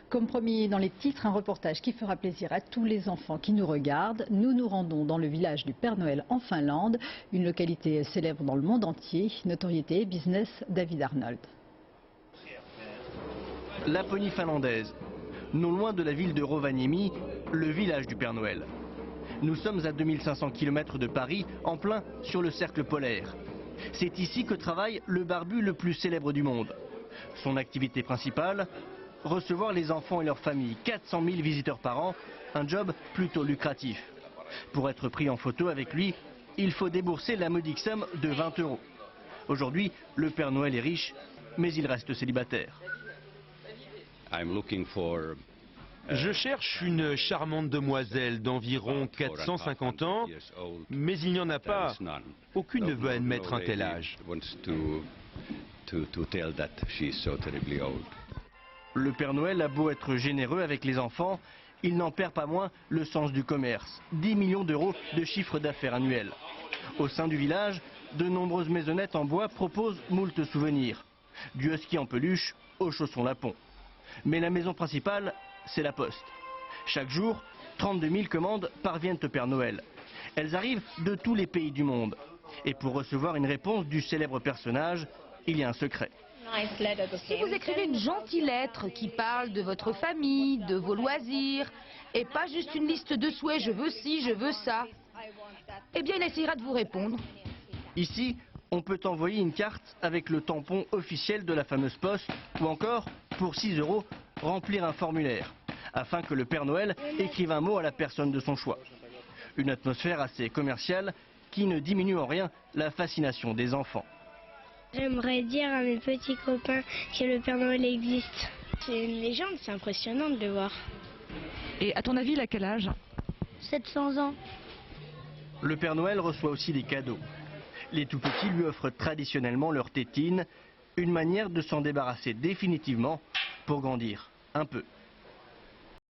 Comme promis dans les titres, un reportage qui fera plaisir à tous les enfants qui nous regardent. Nous nous rendons dans le village du Père Noël en Finlande, une localité célèbre dans le monde entier. Notoriété, business, David Arnold. Laponie finlandaise, non loin de la ville de Rovaniemi, le village du Père Noël. Nous sommes à 2500 km de Paris, en plein sur le cercle polaire. C'est ici que travaille le barbu le plus célèbre du monde. Son activité principale, recevoir les enfants et leurs familles, 400 000 visiteurs par an, un job plutôt lucratif. Pour être pris en photo avec lui, il faut débourser la modique somme de 20 €. Aujourd'hui, le Père Noël est riche, mais il reste célibataire. Je cherche une charmante demoiselle d'environ 450 ans, mais il n'y en a pas. Aucune ne veut admettre un tel âge. Le Père Noël a beau être généreux avec les enfants, il n'en perd pas moins le sens du commerce. 10 millions d'euros de chiffre d'affaires annuel. Au sein du village, de nombreuses maisonnettes en bois proposent moult souvenirs. Du husky en peluche aux chaussons lapons. Mais la maison principale, c'est la poste. Chaque jour, 32 000 commandes parviennent au Père Noël. Elles arrivent de tous les pays du monde. Et pour recevoir une réponse du célèbre personnage, il y a un secret. Si vous écrivez une gentille lettre qui parle de votre famille, de vos loisirs, et pas juste une liste de souhaits, je veux ci, je veux ça, eh bien il essaiera de vous répondre. Ici, on peut envoyer une carte avec le tampon officiel de la fameuse poste, ou encore, pour 6 €, remplir un formulaire, afin que le Père Noël écrive un mot à la personne de son choix. Une atmosphère assez commerciale qui ne diminue en rien la fascination des enfants. J'aimerais dire à mes petits copains que le Père Noël existe. C'est une légende, c'est impressionnant de le voir. Et à ton avis, il a quel âge? 700 ans. Le Père Noël reçoit aussi des cadeaux. Les tout-petits lui offrent traditionnellement leur tétine, une manière de s'en débarrasser définitivement pour grandir un peu.